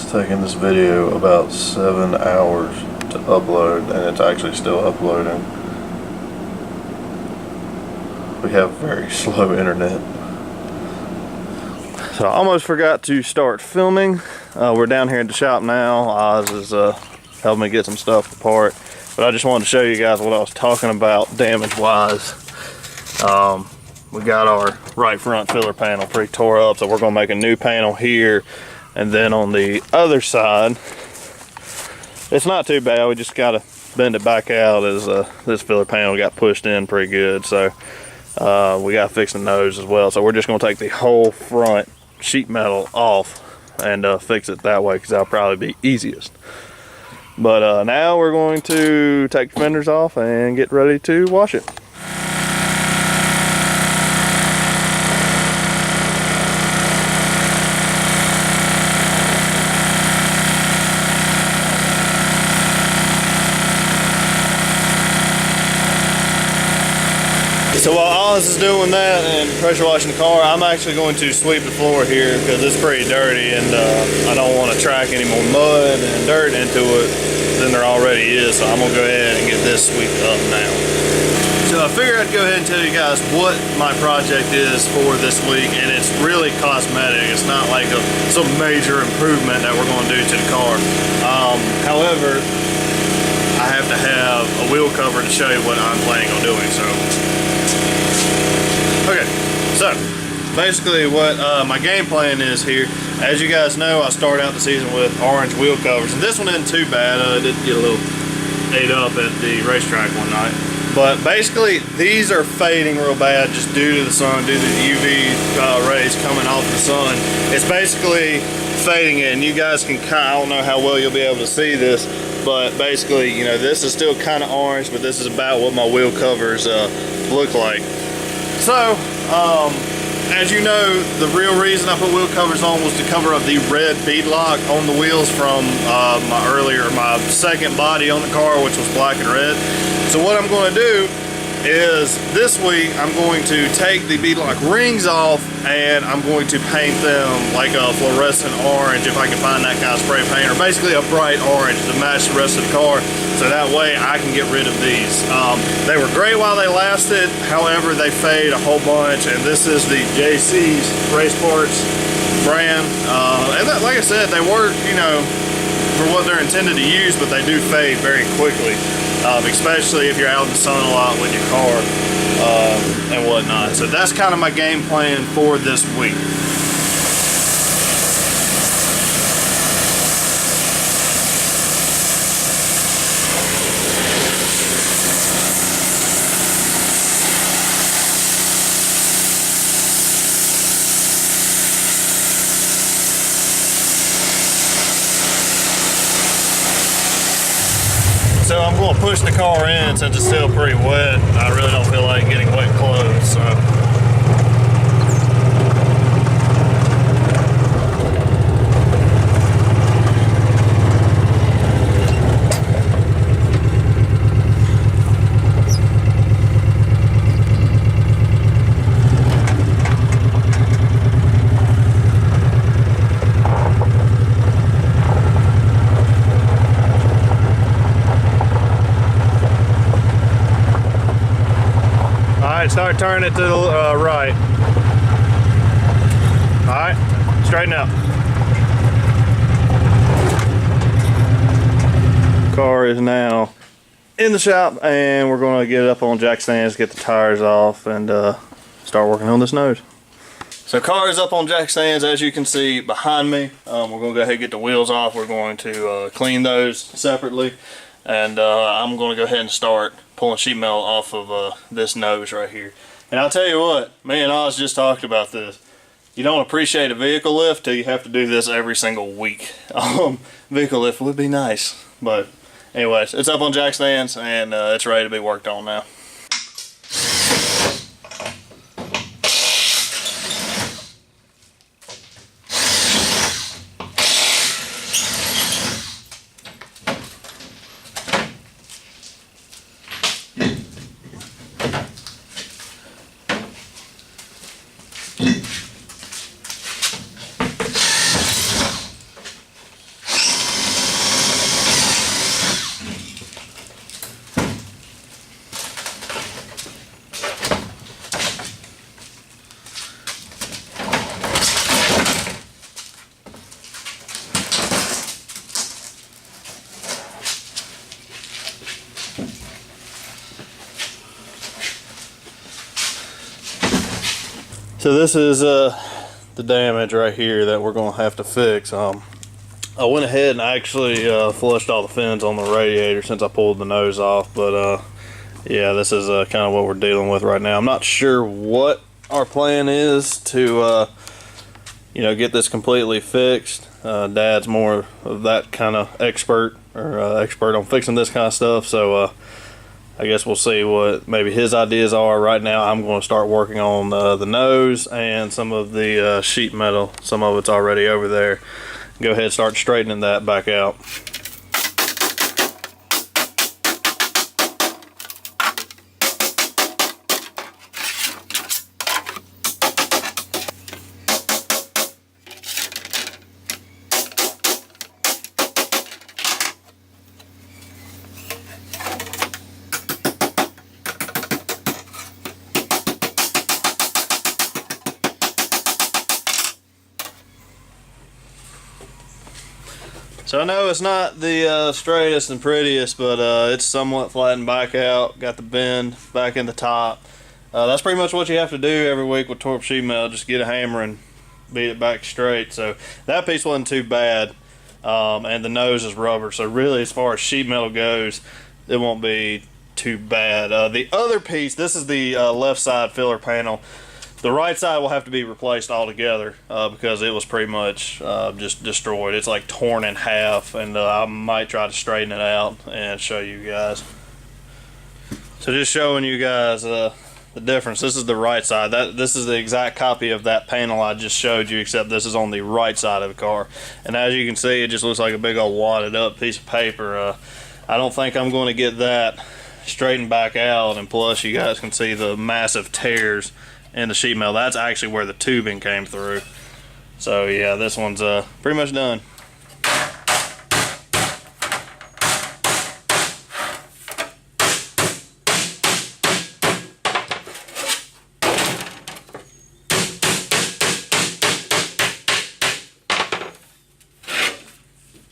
It's taken this video about 7 hours to upload, and it's actually still uploading. We have very slow internet. So I almost forgot to start filming. We're down here at the shop now. Oz is helping me get some stuff apart. But I just wanted to show you guys what I was talking about damage-wise. We got our right front filler panel pretty tore up, so we're going to make a new panel here. And then on the other side, it's not too bad. We just got to bend it back out as this filler panel got pushed in pretty good. So we got to fix the nose as well. So we're just going to take the whole front sheet metal off and fix it that way, because that'll probably be easiest. But now we're going to take the fenders off and get ready to wash it. So while Oz is doing that and pressure washing the car, I'm actually going to sweep the floor here because it's pretty dirty, and I don't want to track any more mud and dirt into it than there already is. So I'm going to go ahead and get this swept up now. So I figured I'd go ahead and tell you guys what my project is for this week, and it's really cosmetic. It's not like some major improvement that we're going to do to the car. However, I have to have a wheel cover to show you what I'm planning on doing. Okay, so basically what my game plan is here. As you guys know, I started out the season with orange wheel covers, and this one isn't too bad. I did get a little ate up at the racetrack one night. But basically, these are fading real bad just due to the sun, due to the UV rays coming off the sun. It's basically fading it, and you guys can I don't know how well you'll be able to see this, but basically, you know, this is still kind of orange, but this is about what my wheel covers look like. So, as you know, the real reason I put wheel covers on was to cover up the red beadlock on the wheels from my second body on the car, which was black and red. So what I'm going to do is this week I'm going to take the beadlock rings off, and I'm going to paint them like a fluorescent orange, if I can find that kind of spray paint, or basically a bright orange to match the rest of the car, so that way I can get rid of these. They were great while they lasted, however they fade a whole bunch, and this is the JC's Race Parts brand, and like I said, they work, you know, for what they're intended to use, but they do fade very quickly. Especially if you're out in the sun a lot with your car and whatnot. So that's kind of my game plan for this week. So I'm going to push the car in since it's still pretty wet. I really don't feel like getting wet clothes. So. Start turning it to the right. Alright, straighten out. Car is now in the shop, and we're going to get it up on jack stands, get the tires off, and start working on this nose. So car is up on jack stands, as you can see behind me. We're going to go ahead and get the wheels off. We're going to clean those separately, and I'm going to go ahead and start pulling sheet metal off of this nose right here. And I'll tell you what, me and Oz just talked about this. You don't appreciate a vehicle lift till you have to do this every single week. Vehicle lift would be nice, but anyways, it's up on jack stands, and it's ready to be worked on now. So this is the damage right here that we're going to have to fix. I went ahead and actually flushed all the fins on the radiator since I pulled the nose off, but yeah, this is kind of what we're dealing with right now. I'm not sure what our plan is to you know, get this completely fixed. Dad's more of that kind of expert, or expert on fixing this kind of stuff, so I guess we'll see what maybe his ideas are. Right now I'm going to start working on the nose and some of the sheet metal. Some of it's already over there. Go ahead and start straightening that back out. So I know it's not the straightest and prettiest, but it's somewhat flattened back out. Got the bend back in the top. That's pretty much what you have to do every week with torp sheet metal. Just get a hammer and beat it back straight. So that piece wasn't too bad, and the nose is rubber. So really, as far as sheet metal goes, it won't be too bad. The other piece, this is the left side filler panel. The right side will have to be replaced altogether because it was pretty much just destroyed. It's like torn in half, and I might try to straighten it out and show you guys. So just showing you guys the difference. This is the right side. This is the exact copy of that panel I just showed you, except this is on the right side of the car. And as you can see, it just looks like a big old wadded up piece of paper. I don't think I'm going to get that straightened back out, and plus you guys can see the massive tears in the sheet metal. That's actually where the tubing came through. So yeah, this one's pretty much done.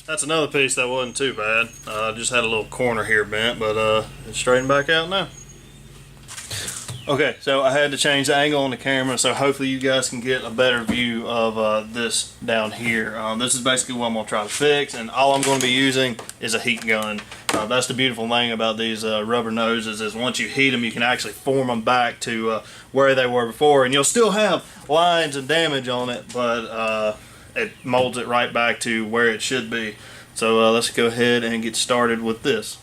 That's another piece that wasn't too bad. Just had a little corner here bent, but it's straightened back out now. Okay, so I had to change the angle on the camera, so hopefully you guys can get a better view of this down here. This is basically what I'm going to try to fix, and all I'm going to be using is a heat gun. That's the beautiful thing about these rubber noses, is once you heat them, you can actually form them back to where they were before, and you'll still have lines and damage on it, but it molds it right back to where it should be. So let's go ahead and get started with this.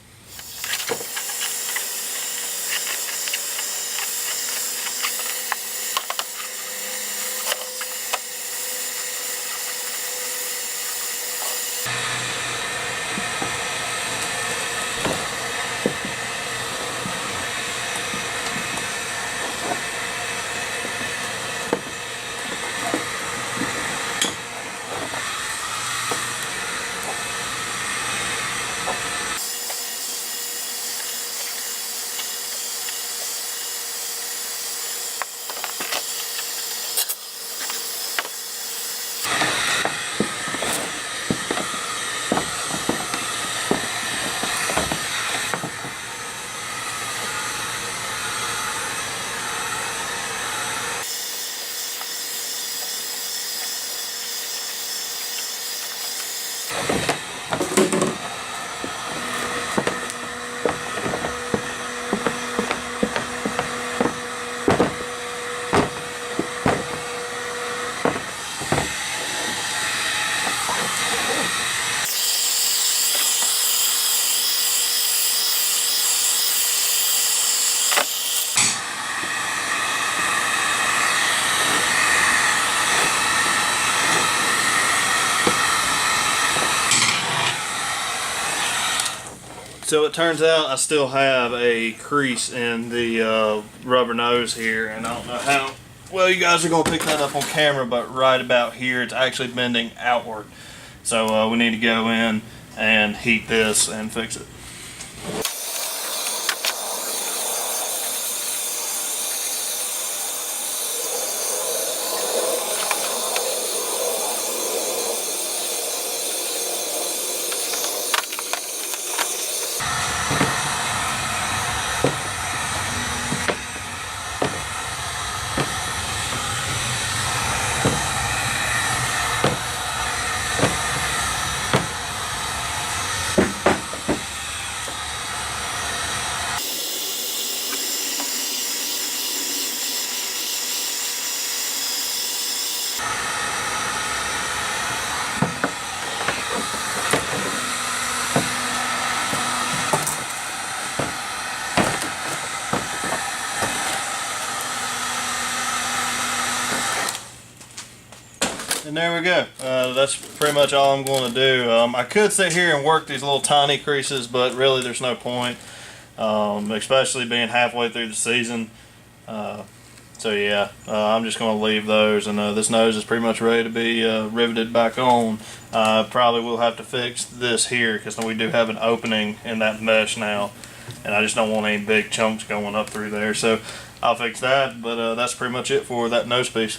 So it turns out I still have a crease in the rubber nose here, and I don't know how well you guys are going to pick that up on camera, but right about here it's actually bending outward. So we need to go in and heat this and fix it. And there we go. That's pretty much all I'm going to do. I could sit here and work these little tiny creases, but really there's no point, especially being halfway through the season. So yeah, I'm just going to leave those, and this nose is pretty much ready to be riveted back on. Probably will have to fix this here because we do have an opening in that mesh now, and I just don't want any big chunks going up through there. So I'll fix that, but that's pretty much it for that nose piece.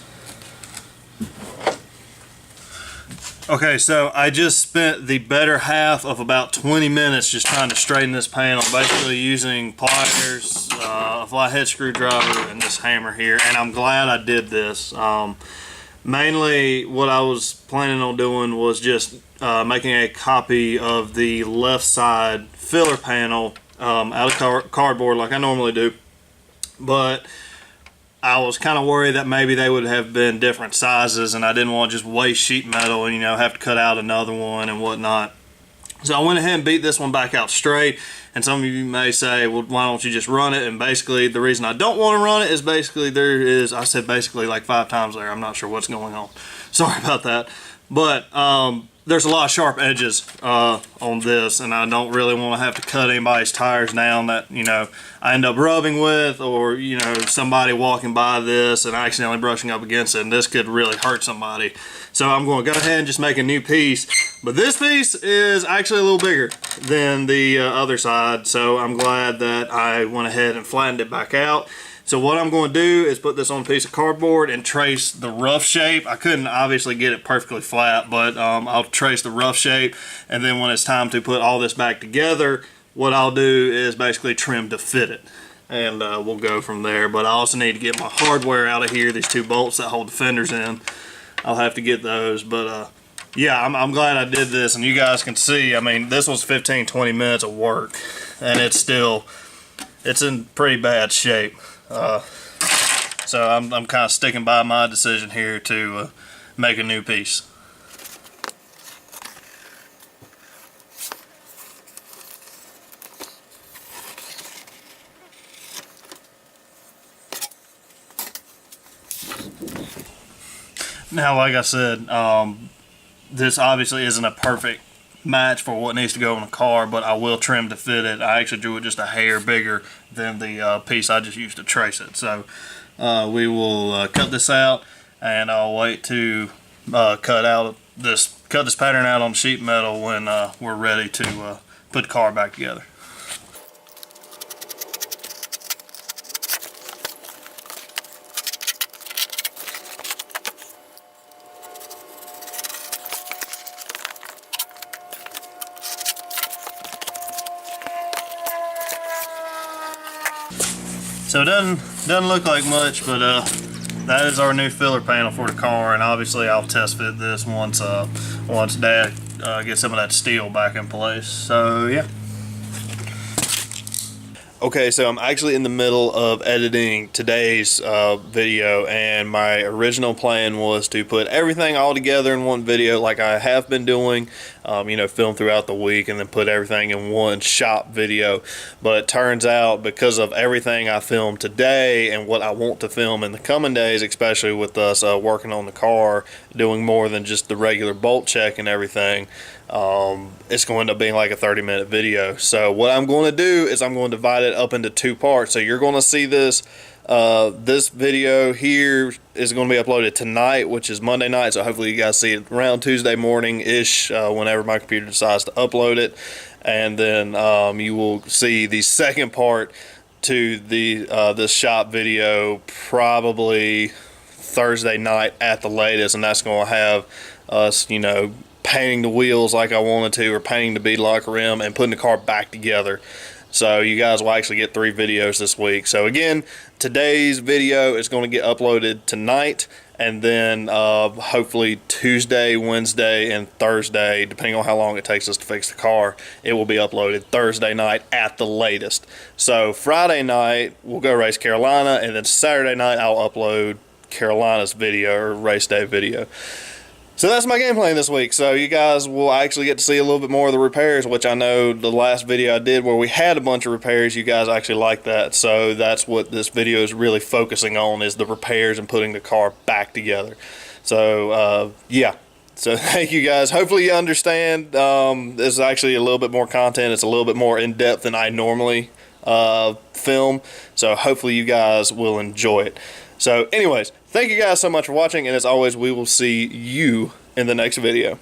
Okay, so I just spent the better half of about 20 minutes just trying to straighten this panel, basically using pliers, a flathead screwdriver, and this hammer here, and I'm glad I did this. Mainly what I was planning on doing was just making a copy of the left side filler panel out of cardboard like I normally do, but I was kind of worried that maybe they would have been different sizes, and I didn't want to just waste sheet metal and, you know, have to cut out another one and whatnot. So I went ahead and beat this one back out straight, and some of you may say, well, why don't you just run it? And basically the reason I don't want to run it is basically I said basically like 5 times there. I'm not sure what's going on. Sorry about that. But there's a lot of sharp edges on this, and I don't really want to have to cut anybody's tires down that, you know, I end up rubbing with, or, you know, somebody walking by this and accidentally brushing up against it, and this could really hurt somebody. So I'm going to go ahead and just make a new piece. But this piece is actually a little bigger than the other side, so I'm glad that I went ahead and flattened it back out. So what I'm going to do is put this on a piece of cardboard and trace the rough shape. I couldn't obviously get it perfectly flat, but I'll trace the rough shape, and then when it's time to put all this back together, what I'll do is basically trim to fit it, and we'll go from there. But I also need to get my hardware out of here, these 2 bolts that hold the fenders in. I'll have to get those, but yeah, I'm glad I did this, and you guys can see, I mean, this was 15-20 minutes of work, and it's in pretty bad shape. So I'm kind of sticking by my decision here to make a new piece. Now, like I said, this obviously isn't a perfect match for what needs to go in the car, but I will trim to fit it. I actually drew it just a hair bigger than the piece I just used to trace it. So we will cut this out, and I'll wait to cut this pattern out on sheet metal when we're ready to put the car back together. So it doesn't look like much, but that is our new filler panel for the car, and obviously I'll test fit this once Dad gets some of that steel back in place. So yeah. Okay, so I'm actually in the middle of editing today's video, and my original plan was to put everything all together in one video like I have been doing, you know, film throughout the week and then put everything in one shop video. But it turns out, because of everything I filmed today and what I want to film in the coming days, especially with us working on the car, doing more than just the regular bolt check and everything, it's going to end up being like a 30-minute video. So what I'm going to do is I'm going to divide it up into 2 parts. So you're going to see this this video here is going to be uploaded tonight, which is Monday night, so hopefully you guys see it around Tuesday morning ish, whenever my computer decides to upload it. And then you will see the second part to the this shop video probably Thursday night at the latest, and that's going to have us, you know, painting the wheels like I wanted to, or painting the bead locker rim, and putting the car back together. So you guys will actually get 3 videos this week. So again, today's video is going to get uploaded tonight, and then hopefully Tuesday, Wednesday, and Thursday, depending on how long it takes us to fix the car, it will be uploaded Thursday night at the latest. So Friday night we'll go race Carolina, and then Saturday night I'll upload Carolina's video, or race day video. So that's my game plan this week. So you guys will actually get to see a little bit more of the repairs, which I know the last video I did where we had a bunch of repairs, you guys actually liked that. So that's what this video is really focusing on, is the repairs and putting the car back together. So yeah. So thank you guys. Hopefully you understand. This is actually a little bit more content. It's a little bit more in depth than I normally film. So hopefully you guys will enjoy it. So anyways, thank you guys so much for watching, and as always, we will see you in the next video.